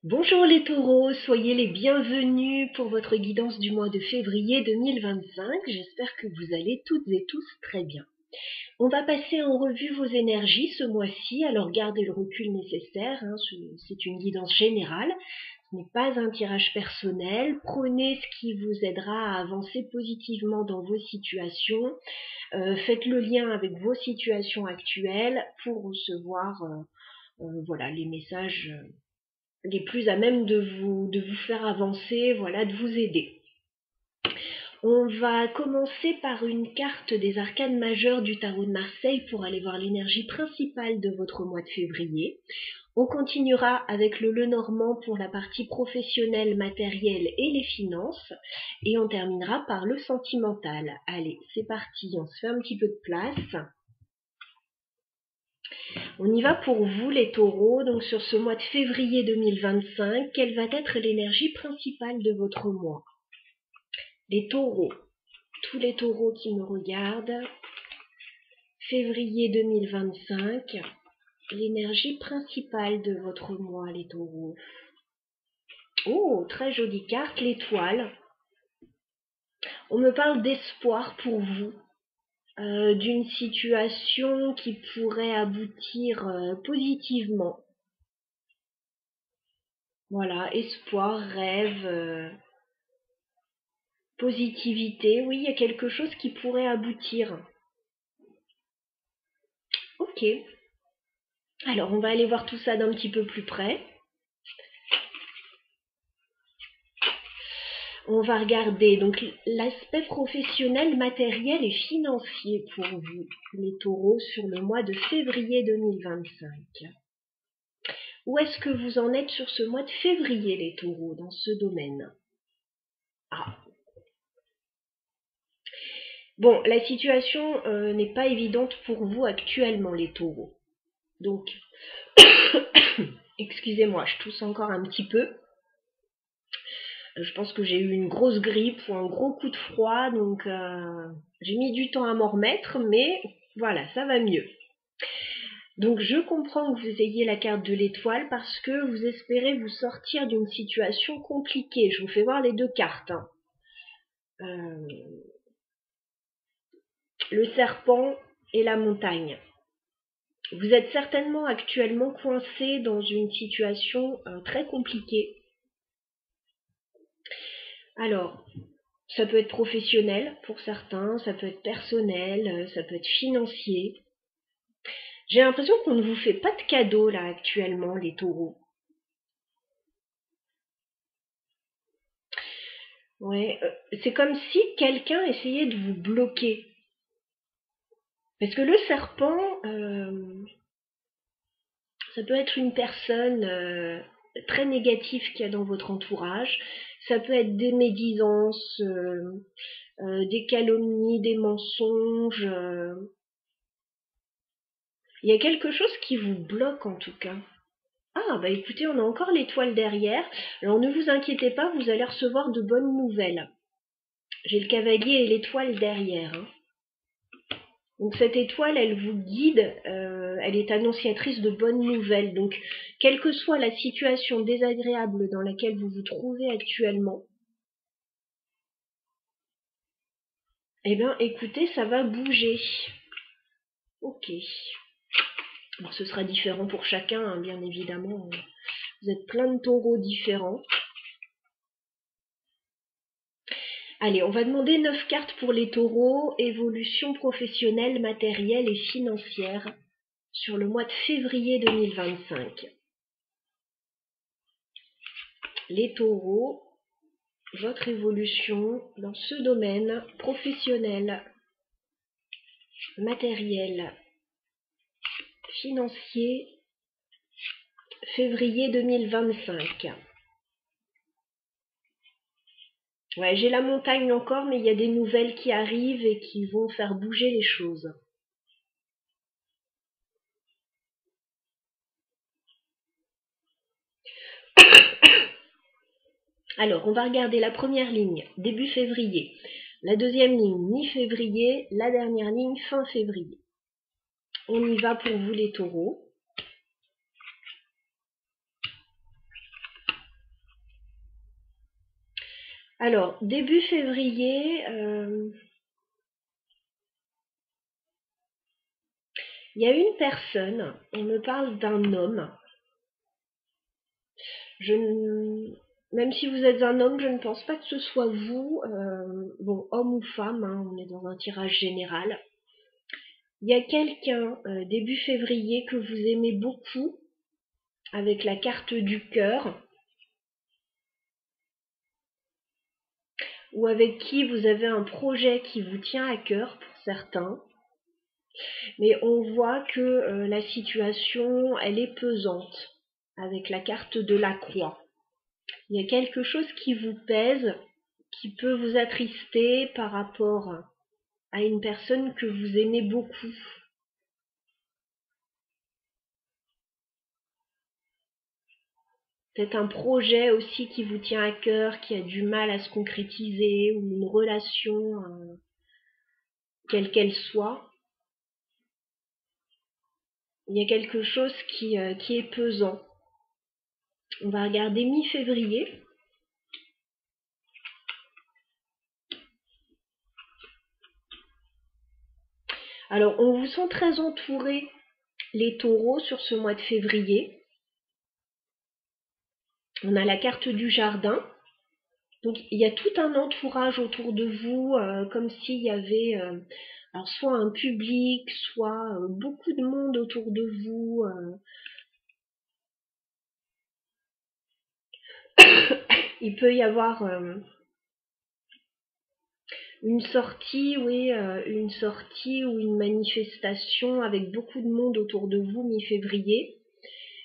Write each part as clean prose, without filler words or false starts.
Bonjour les taureaux, soyez les bienvenus pour votre guidance du mois de février 2025. J'espère que vous allez toutes et tous très bien. On va passer en revue vos énergies ce mois-ci, alors gardez le recul nécessaire, c'est une guidance générale, ce n'est pas un tirage personnel. Prenez ce qui vous aidera à avancer positivement dans vos situations, faites le lien avec vos situations actuelles pour recevoir les messages les plus à même de vous faire avancer, de vous aider. On va commencer par une carte des arcanes majeures du tarot de Marseille pour aller voir l'énergie principale de votre mois de février. On continuera avec le Lenormand pour la partie professionnelle, matérielle et les finances. Et on terminera par le sentimental. Allez, c'est parti, on se fait un petit peu de place. On y va pour vous les taureaux, donc sur ce mois de février 2025, quelle va être l'énergie principale de votre mois? Les taureaux, tous les taureaux qui me regardent, février 2025, l'énergie principale de votre mois les taureaux. Oh, très jolie carte, l'étoile. On me parle d'espoir pour vous. D'une situation qui pourrait aboutir positivement. Voilà, espoir, rêve, positivité. Oui, il y a quelque chose qui pourrait aboutir. Ok. Alors, on va aller voir tout ça d'un petit peu plus près. On va regarder donc l'aspect professionnel, matériel et financier pour vous, les taureaux, sur le mois de février 2025. Où est-ce que vous en êtes sur ce mois de février, les taureaux, dans ce domaine? Bon, la situation n'est pas évidente pour vous actuellement, les taureaux. Donc, excusez-moi, je tousse encore un petit peu. Je pense que j'ai eu une grosse grippe ou un gros coup de froid, donc j'ai mis du temps à m'en remettre, mais voilà, ça va mieux. Donc je comprends que vous ayez la carte de l'étoile parce que vous espérez vous sortir d'une situation compliquée. Je vous fais voir les deux cartes. Le serpent et la montagne. Vous êtes certainement actuellement coincé dans une situation très compliquée. Alors, ça peut être professionnel pour certains, ça peut être personnel, ça peut être financier. J'ai l'impression qu'on ne vous fait pas de cadeaux là actuellement, les taureaux. Ouais, c'est comme si quelqu'un essayait de vous bloquer. Parce que le serpent, ça peut être une personne très négative qu'il y a dans votre entourage. Ça peut être des médisances, des calomnies, des mensonges. Il y a quelque chose qui vous bloque en tout cas. Ah bah écoutez, on a encore l'étoile derrière. Alors ne vous inquiétez pas, vous allez recevoir de bonnes nouvelles. J'ai le cavalier et l'étoile derrière. Donc cette étoile, elle vous guide, elle est annonciatrice de bonnes nouvelles. Donc quelle que soit la situation désagréable dans laquelle vous vous trouvez actuellement, eh bien écoutez, ça va bouger. Ok. Alors ce sera différent pour chacun, bien évidemment. Vous êtes plein de taureaux différents. Allez, on va demander 9 cartes pour les taureaux, évolution professionnelle, matérielle et financière sur le mois de février 2025. Les taureaux, votre évolution dans ce domaine professionnel, matériel, financier, février 2025. Ouais, j'ai la montagne encore, mais il y a des nouvelles qui arrivent et qui vont faire bouger les choses. Alors, on va regarder la première ligne, début février. La deuxième ligne, mi-février. La dernière ligne, fin février. On y va pour vous les taureaux. Alors, début février, il y a une personne, on me parle d'un homme. Même si vous êtes un homme, je ne pense pas que ce soit vous, bon, homme ou femme, hein, on est dans un tirage général. Il y a quelqu'un, début février, que vous aimez beaucoup, avec la carte du cœur, ou avec qui vous avez un projet qui vous tient à cœur pour certains. Mais on voit que la situation, elle est pesante, avec la carte de la croix. Il y a quelque chose qui vous pèse, qui peut vous attrister par rapport à une personne que vous aimez beaucoup. Peut-être un projet aussi qui vous tient à cœur, qui a du mal à se concrétiser, ou une relation, quelle qu'elle soit. Il y a quelque chose qui est pesant. On va regarder mi-février. Alors, on vous sent très entouré, les taureaux, sur ce mois de février. On a la carte du jardin. Donc, il y a tout un entourage autour de vous, comme s'il y avait alors soit un public, soit beaucoup de monde autour de vous. Il peut y avoir une sortie, oui, une sortie ou une manifestation avec beaucoup de monde autour de vous mi-février.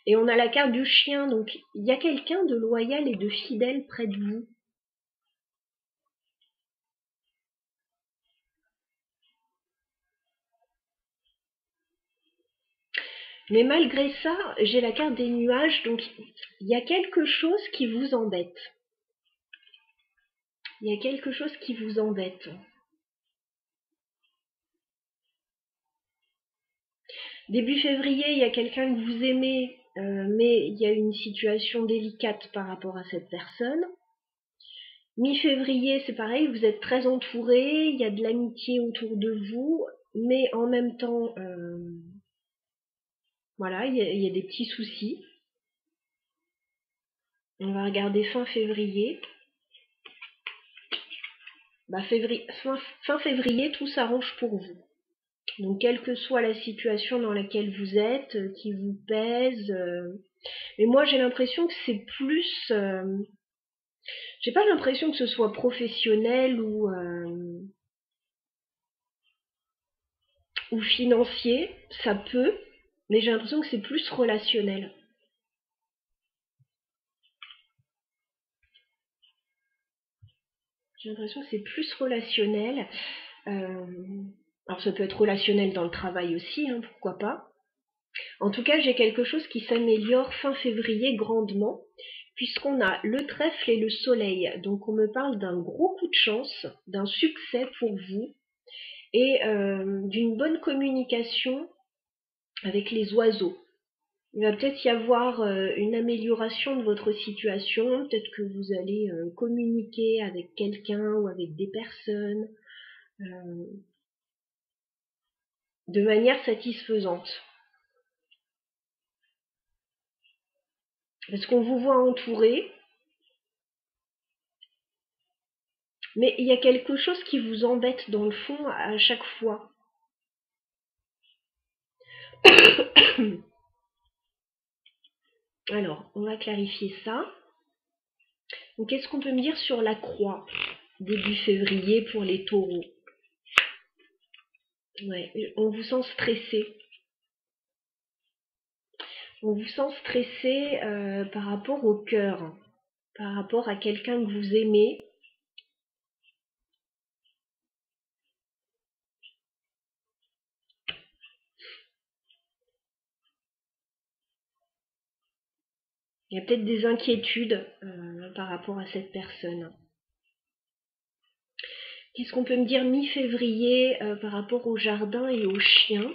Et on a la carte du chien, donc il y a quelqu'un de loyal et de fidèle près de vous. Mais malgré ça, j'ai la carte des nuages, donc il y a quelque chose qui vous embête. Il y a quelque chose qui vous embête. Début février, il y a quelqu'un que vous aimez, mais il y a une situation délicate par rapport à cette personne. Mi-février, c'est pareil, vous êtes très entouré, il y a de l'amitié autour de vous, mais en même temps, voilà, il y a des petits soucis. On va regarder fin février. Bah, fin février, tout s'arrange pour vous. Donc, quelle que soit la situation dans laquelle vous êtes, qui vous pèse, mais moi j'ai l'impression que c'est plus, j'ai pas l'impression que ce soit professionnel ou financier, ça peut, mais j'ai l'impression que c'est plus relationnel. J'ai l'impression que c'est plus relationnel. Alors ça peut être relationnel dans le travail aussi, hein, pourquoi pas. En tout cas, j'ai quelque chose qui s'améliore fin février grandement, puisqu'on a le trèfle et le soleil. Donc on me parle d'un gros coup de chance, d'un succès pour vous, et d'une bonne communication avec les oiseaux. Il va peut-être y avoir une amélioration de votre situation, peut-être que vous allez communiquer avec quelqu'un ou avec des personnes de manière satisfaisante. Parce qu'on vous voit entouré, mais il y a quelque chose qui vous embête dans le fond à chaque fois. Alors, on va clarifier ça. Donc, qu'est-ce qu'on peut me dire sur la croix début février pour les taureaux? Ouais, on vous sent stressé. On vous sent stressé par rapport au cœur, par rapport à quelqu'un que vous aimez. Il y a peut-être des inquiétudes par rapport à cette personne. Qu'est-ce qu'on peut me dire mi-février par rapport au jardin et aux chiens?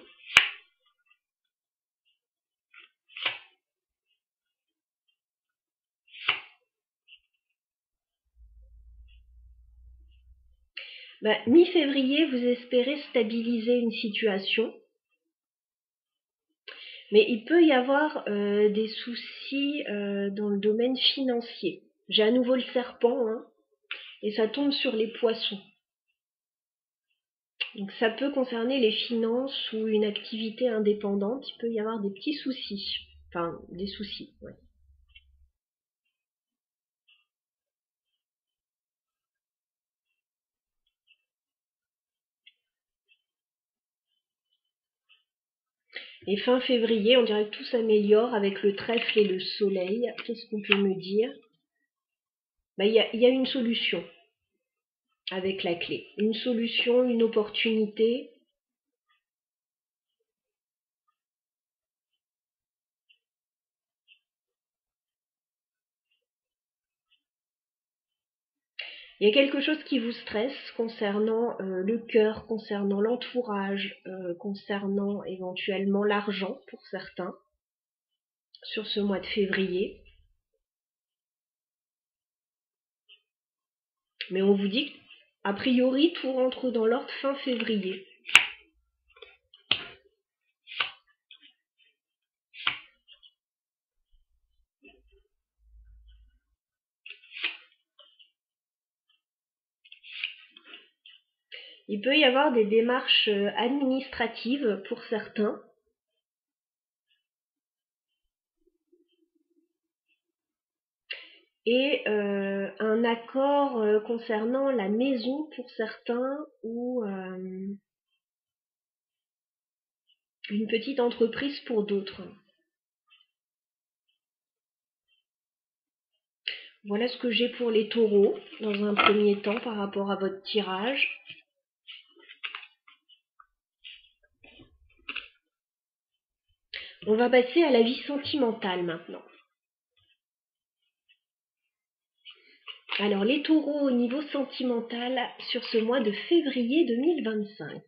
Mi-février, vous espérez stabiliser une situation. Mais il peut y avoir des soucis dans le domaine financier. J'ai à nouveau le serpent, hein, et ça tombe sur les poissons. Donc ça peut concerner les finances ou une activité indépendante. Il peut y avoir des petits soucis. Enfin, des soucis, ouais. Et fin février, on dirait que tout s'améliore avec le trèfle et le soleil. Qu'est-ce qu'on peut me dire? Il y a une solution avec la clé. Une solution, une opportunité. Il y a quelque chose qui vous stresse concernant le cœur, concernant l'entourage, concernant éventuellement l'argent pour certains sur ce mois de février. Mais on vous dit qu'a priori tout rentre dans l'ordre fin février. Il peut y avoir des démarches administratives pour certains. Et un accord concernant la maison pour certains ou une petite entreprise pour d'autres. Voilà ce que j'ai pour les taureaux dans un premier temps par rapport à votre tirage. On va passer à la vie sentimentale maintenant. Alors les taureaux au niveau sentimental sur ce mois de février 2025.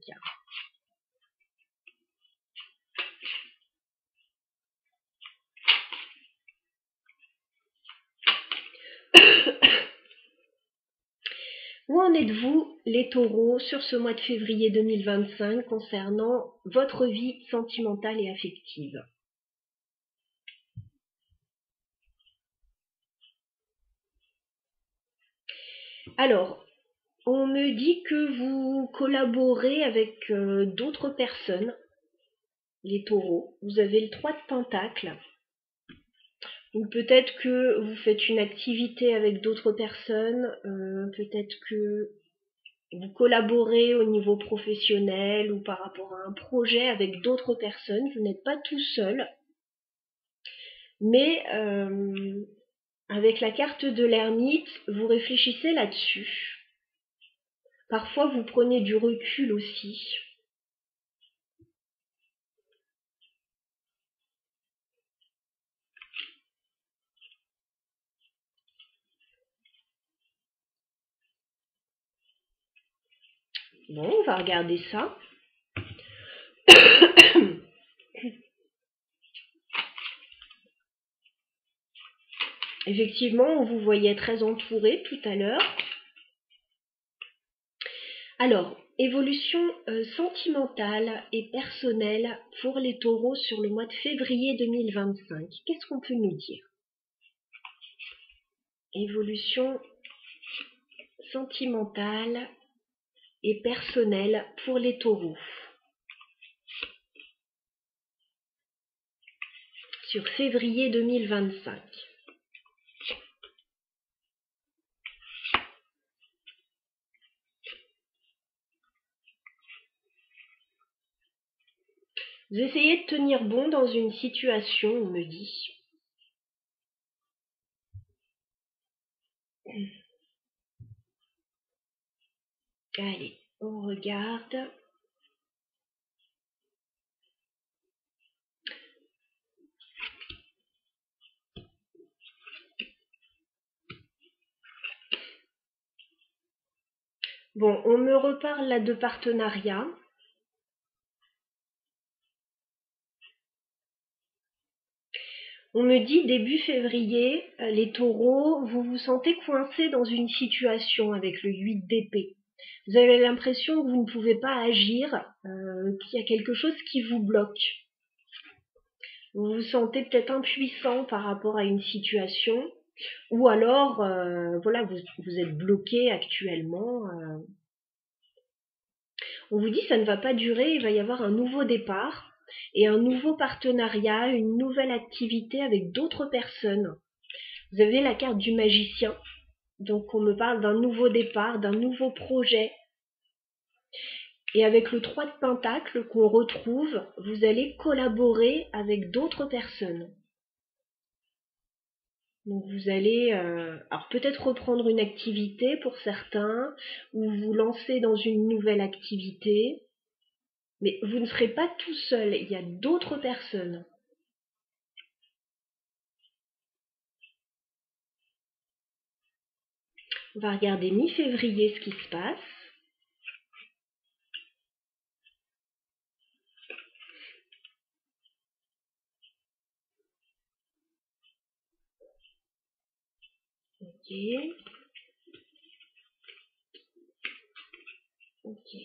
Où en êtes-vous, les taureaux, sur ce mois de février 2025 concernant votre vie sentimentale et affective? Alors, on me dit que vous collaborez avec d'autres personnes, les taureaux. Vous avez le 3 de pentacles. Ou peut-être que vous faites une activité avec d'autres personnes, peut-être que vous collaborez au niveau professionnel ou par rapport à un projet avec d'autres personnes. Vous n'êtes pas tout seul. Mais avec la carte de l'ermite, vous réfléchissez là-dessus. Parfois, vous prenez du recul aussi. Bon, on va regarder ça. Effectivement, on vous voyait très entouré tout à l'heure. Alors, évolution sentimentale et personnelle pour les taureaux sur le mois de février 2025. Qu'est-ce qu'on peut nous dire? Évolution sentimentale et personnelle pour les taureaux sur février 2025. Vous essayez de tenir bon dans une situation, on me dit. Allez, on regarde. Bon, on me reparle là de partenariat. On me dit début février, les taureaux, vous vous sentez coincés dans une situation avec le 8 d'épée. Vous avez l'impression que vous ne pouvez pas agir, qu'il y a quelque chose qui vous bloque. Vous vous sentez peut-être impuissant par rapport à une situation, ou alors, voilà, vous êtes bloqué actuellement. On vous dit ça ne va pas durer, il va y avoir un nouveau départ et un nouveau partenariat, une nouvelle activité avec d'autres personnes. Vous avez la carte du magicien, donc on me parle d'un nouveau départ, d'un nouveau projet. Et avec le 3 de Pentacle qu'on retrouve, vous allez collaborer avec d'autres personnes. Donc vous allez alors peut-être reprendre une activité pour certains, ou vous lancer dans une nouvelle activité, mais vous ne serez pas tout seul, il y a d'autres personnes. On va regarder mi-février ce qui se passe. Ok. Ok.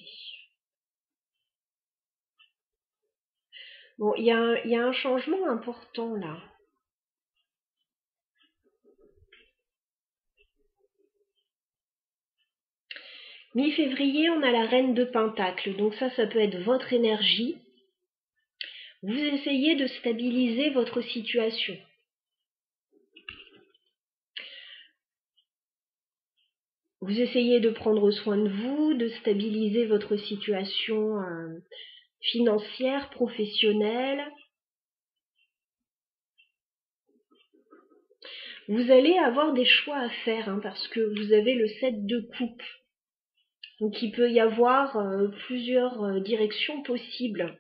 Bon, il y a un changement important là. Mi-février, on a la reine de Pentacle, donc ça peut être votre énergie. Vous essayez de stabiliser votre situation. Vous essayez de prendre soin de vous, de stabiliser votre situation financière, professionnelle. Vous allez avoir des choix à faire parce que vous avez le 7 de coupe. Donc il peut y avoir plusieurs directions possibles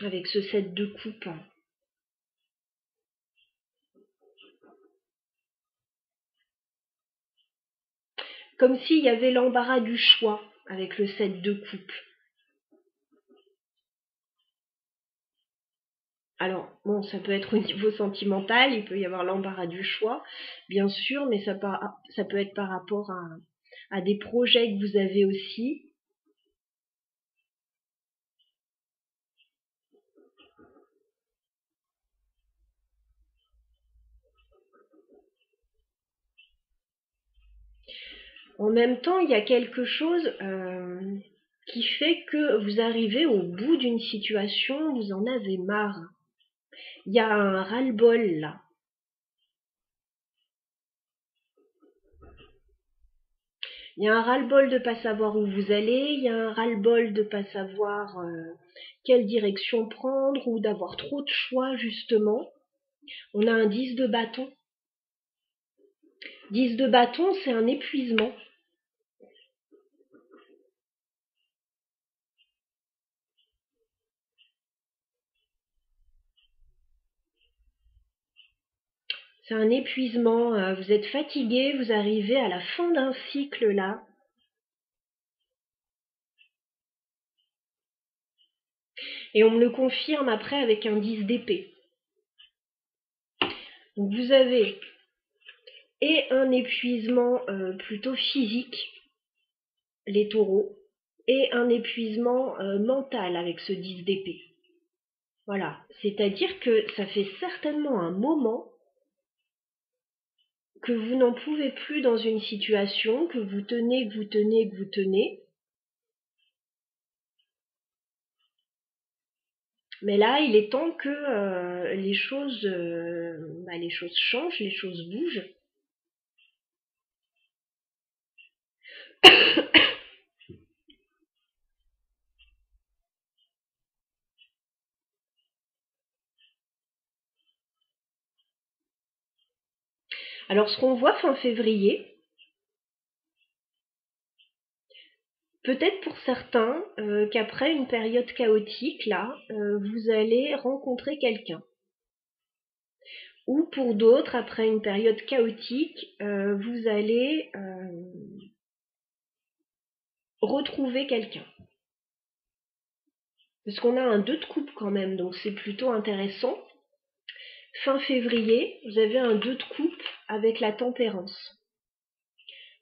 avec ce 7 de coupe. Comme s'il y avait l'embarras du choix avec le 7 de coupe. Alors, bon, ça peut être au niveau sentimental, il peut y avoir l'embarras du choix, bien sûr, mais ça peut être par rapport à des projets que vous avez aussi. En même temps, il y a quelque chose qui fait que vous arrivez au bout d'une situation, vous en avez marre. Il y a un ras-le-bol là. Il y a un ras-le-bol de ne pas savoir où vous allez, il y a un ras-le-bol de ne pas savoir quelle direction prendre ou d'avoir trop de choix justement. On a un 10 de bâton. 10 de bâton, c'est un épuisement. C'est un épuisement, vous êtes fatigué, vous arrivez à la fin d'un cycle là. Et on me le confirme après avec un 10 d'épée. Donc vous avez et un épuisement plutôt physique, les taureaux, et un épuisement mental avec ce 10 d'épée. Voilà, c'est-à-dire que ça fait certainement un moment que vous n'en pouvez plus dans une situation, que vous tenez, que vous tenez, que vous tenez. Mais là, il est temps que les choses changent, les choses bougent. Alors, ce qu'on voit fin février, peut-être pour certains qu'après une période chaotique, là, vous allez rencontrer quelqu'un. Ou pour d'autres, après une période chaotique, vous allez retrouver quelqu'un. Parce qu'on a un 2 de coupe quand même, donc c'est plutôt intéressant. Fin février, vous avez un 2 de coupe avec la tempérance.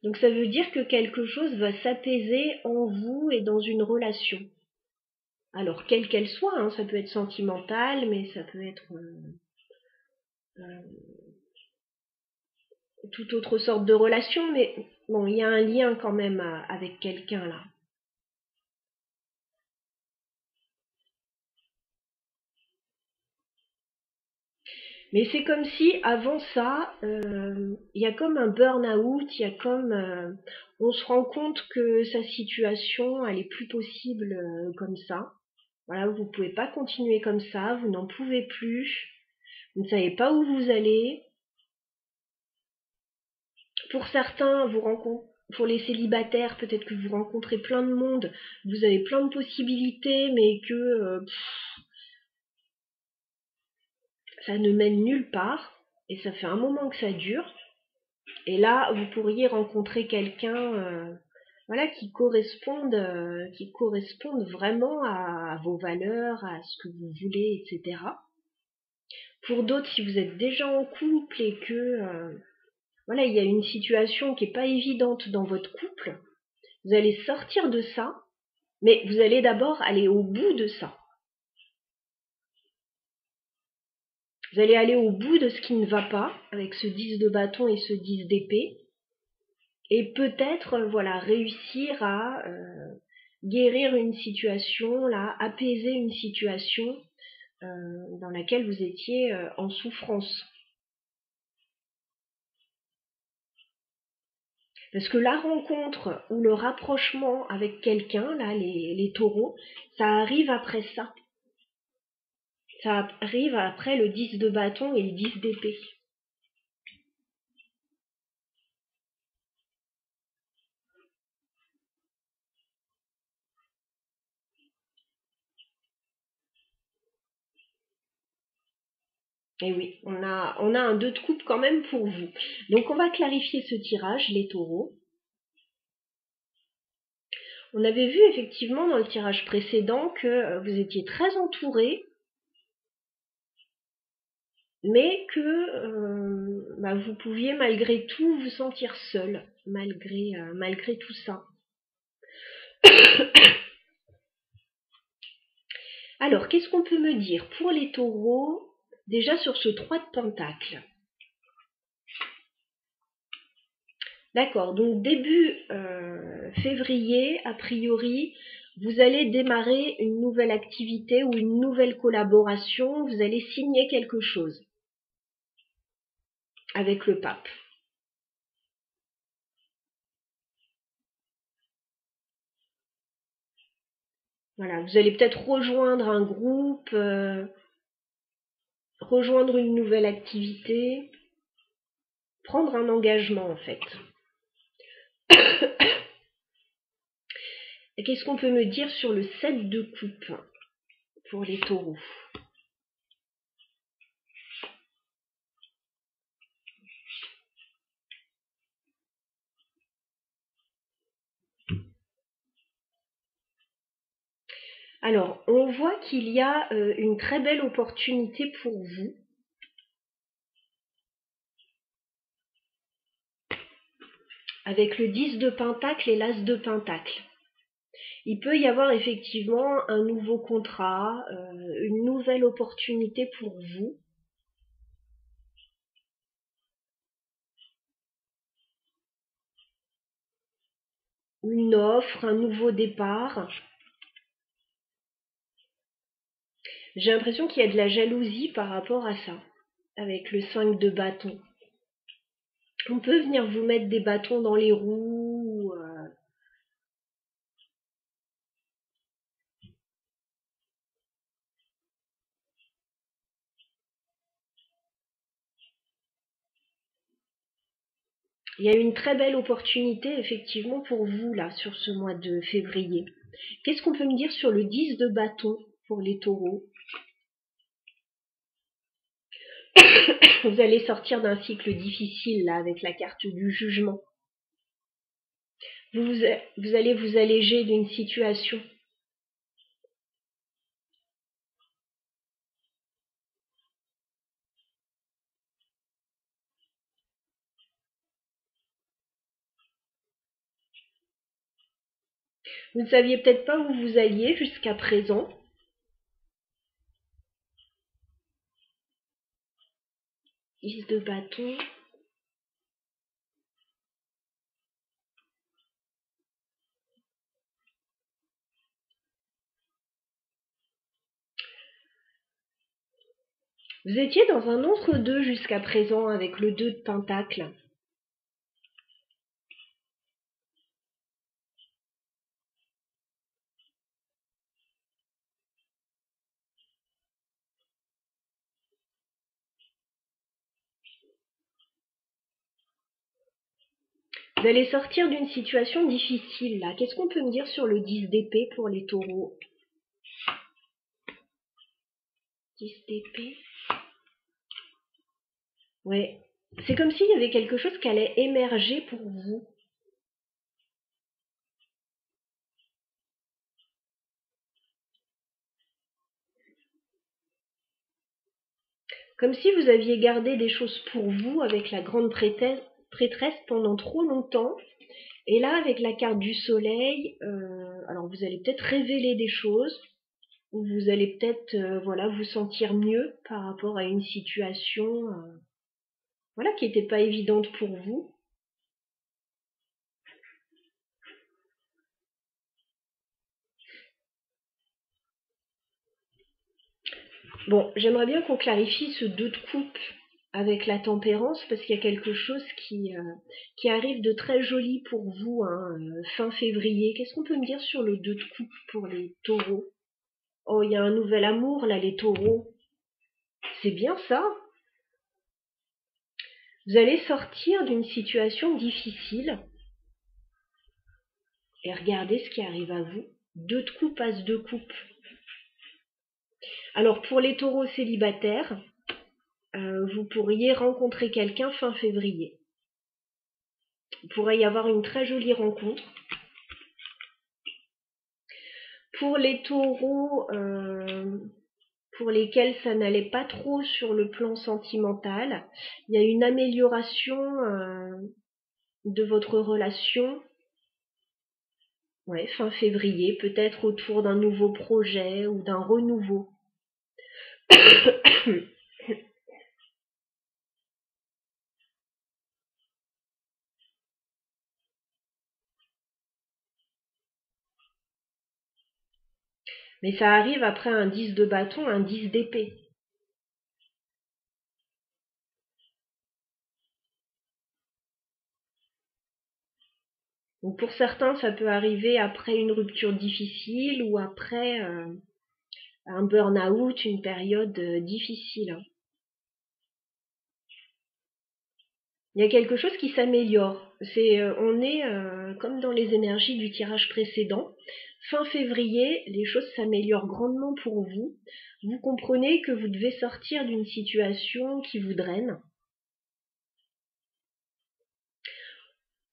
Donc ça veut dire que quelque chose va s'apaiser en vous et dans une relation. Alors quelle qu'elle soit, hein, ça peut être sentimental, mais ça peut être toute autre sorte de relation, mais bon, il y a un lien quand même avec quelqu'un là. Mais c'est comme si avant ça, il y a comme un burn-out, il y a comme on se rend compte que sa situation, elle est plus possible comme ça. Voilà, vous pouvez pas continuer comme ça, vous n'en pouvez plus, vous ne savez pas où vous allez. Pour certains, pour les célibataires, peut-être que vous rencontrez plein de monde, vous avez plein de possibilités, mais que ça ne mène nulle part, et ça fait un moment que ça dure. Et là, vous pourriez rencontrer quelqu'un, voilà, qui corresponde vraiment à vos valeurs, à ce que vous voulez, etc. Pour d'autres, si vous êtes déjà en couple et que voilà, il y a une situation qui est pas évidente dans votre couple, vous allez sortir de ça, mais vous allez d'abord aller au bout de ça. Vous allez aller au bout de ce qui ne va pas avec ce 10 de bâton et ce 10 d'épée. Et peut-être voilà réussir à guérir une situation, là, apaiser une situation dans laquelle vous étiez en souffrance. Parce que la rencontre ou le rapprochement avec quelqu'un, là, les taureaux, ça arrive après ça. Ça arrive après le 10 de bâton et le 10 d'épée. Et oui, on a un 2 de coupe quand même pour vous. Donc on va clarifier ce tirage, les taureaux. On avait vu effectivement dans le tirage précédent que vous étiez très entouré, mais que vous pouviez malgré tout vous sentir seul, malgré tout ça. Alors, qu'est-ce qu'on peut me dire pour les taureaux, déjà sur ce 3 de pentacle? D'accord, donc début février, a priori, vous allez démarrer une nouvelle activité ou une nouvelle collaboration, vous allez signer quelque chose avec le pape. Voilà, vous allez peut-être rejoindre un groupe, rejoindre une nouvelle activité, prendre un engagement en fait. Et qu'est-ce qu'on peut me dire sur le 7 de coupe pour les taureaux? Alors, on voit qu'il y a une très belle opportunité pour vous. Avec le 10 de pentacle et l'as de pentacle. Il peut y avoir effectivement un nouveau contrat, une nouvelle opportunité pour vous. Une offre, un nouveau départ. J'ai l'impression qu'il y a de la jalousie par rapport à ça, avec le 5 de bâton. On peut venir vous mettre des bâtons dans les roues. Il y a une très belle opportunité effectivement pour vous là sur ce mois de février. Qu'est-ce qu'on peut me dire sur le 10 de bâton pour les taureaux? Vous allez sortir d'un cycle difficile là avec la carte du jugement. Vous allez vous alléger d'une situation. Vous ne saviez peut-être pas où vous alliez jusqu'à présent. 10 de bâton. Vous étiez dans un entre-deux jusqu'à présent avec le 2 de pentacle. Vous allez sortir d'une situation difficile là. Qu'est-ce qu'on peut me dire sur le 10 d'épée pour les taureaux? 10 d'épée. Ouais. C'est comme s'il y avait quelque chose qui allait émerger pour vous. Comme si vous aviez gardé des choses pour vous avec la grande prêtresse pendant trop longtemps. Et là, avec la carte du soleil, alors vous allez peut-être révéler des choses, ou vous allez peut-être voilà, vous sentir mieux par rapport à une situation voilà, qui n'était pas évidente pour vous. Bon, j'aimerais bien qu'on clarifie ce 2 de coupe avec la tempérance, parce qu'il y a quelque chose qui arrive de très joli pour vous, hein, fin février. Qu'est-ce qu'on peut me dire sur le 2 de coupe pour les taureaux? Oh, il y a un nouvel amour là, les taureaux. C'est bien ça. Vous allez sortir d'une situation difficile et regardez ce qui arrive à vous. 2 de coupe, as de coupe. Alors pour les taureaux célibataires, vous pourriez rencontrer quelqu'un fin février. Il pourrait y avoir une très jolie rencontre. Pour les taureaux pour lesquels ça n'allait pas trop sur le plan sentimental, il y a une amélioration de votre relation. Ouais, fin février, peut-être autour d'un nouveau projet ou d'un renouveau. Mais ça arrive après un 10 de bâton, un 10 d'épée. Donc pour certains, ça peut arriver après une rupture difficile ou après un burn-out, une période difficile. Il y a quelque chose qui s'améliore. On est comme dans les énergies du tirage précédent. Fin février, les choses s'améliorent grandement pour vous. Vous comprenez que vous devez sortir d'une situation qui vous draine.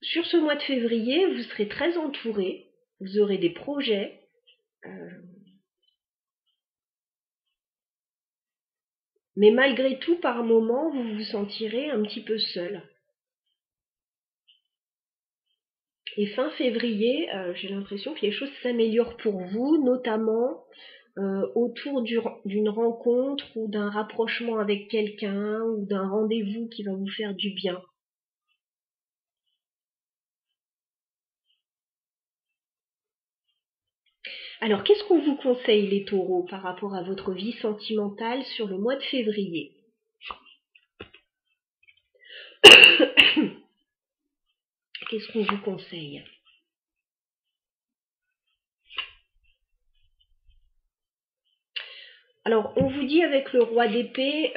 Sur ce mois de février, vous serez très entouré. Vous aurez des projets. Mais malgré tout, par moments, vous vous sentirez un petit peu seul. Et fin février, j'ai l'impression que les choses s'améliorent pour vous, notamment autour d'une rencontre ou d'un rapprochement avec quelqu'un ou d'un rendez-vous qui va vous faire du bien. Alors, qu'est-ce qu'on vous conseille, les taureaux, par rapport à votre vie sentimentale sur le mois de février? Qu'est-ce qu'on vous conseille? Alors, on vous dit avec le roi d'épée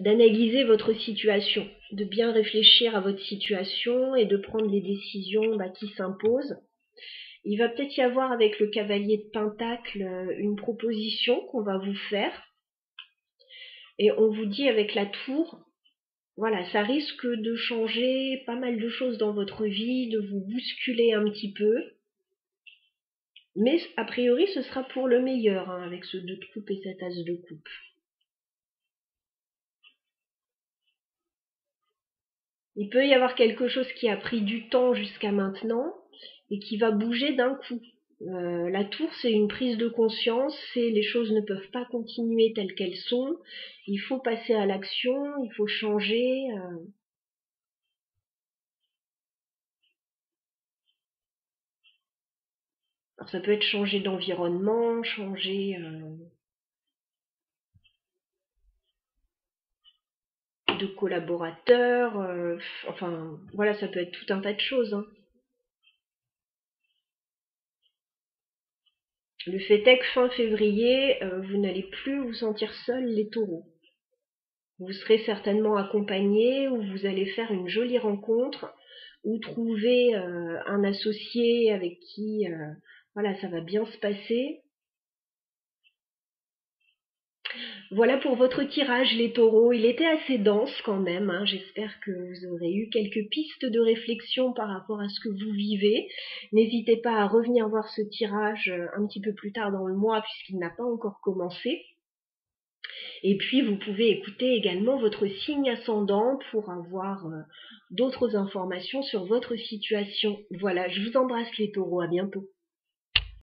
d'analyser votre situation, de bien réfléchir à votre situation et de prendre les décisions qui s'imposent. Il va peut-être y avoir avec le cavalier de pentacle une proposition qu'on va vous faire. Et on vous dit avec la tour, voilà, ça risque de changer pas mal de choses dans votre vie, de vous bousculer un petit peu. Mais a priori, ce sera pour le meilleur, hein, avec ce 2 de coupe et cet as de coupe. Il peut y avoir quelque chose qui a pris du temps jusqu'à maintenant. et qui va bouger d'un coup. La tour, c'est une prise de conscience, c'est les choses ne peuvent pas continuer telles qu'elles sont, il faut passer à l'action, il faut changer. Alors ça peut être changer d'environnement, changer de collaborateurs, enfin voilà, ça peut être tout un tas de choses, hein. Le fait est que fin février, vous n'allez plus vous sentir seul, les taureaux. Vous serez certainement accompagnés ou vous allez faire une jolie rencontre ou trouver un associé avec qui voilà, ça va bien se passer. Voilà pour votre tirage, les taureaux. Il était assez dense quand même, hein. J'espère que vous aurez eu quelques pistes de réflexion par rapport à ce que vous vivez. N'hésitez pas à revenir voir ce tirage un petit peu plus tard dans le mois puisqu'il n'a pas encore commencé. Et puis vous pouvez écouter également votre signe ascendant pour avoir d'autres informations sur votre situation. Voilà, je vous embrasse les taureaux, à bientôt.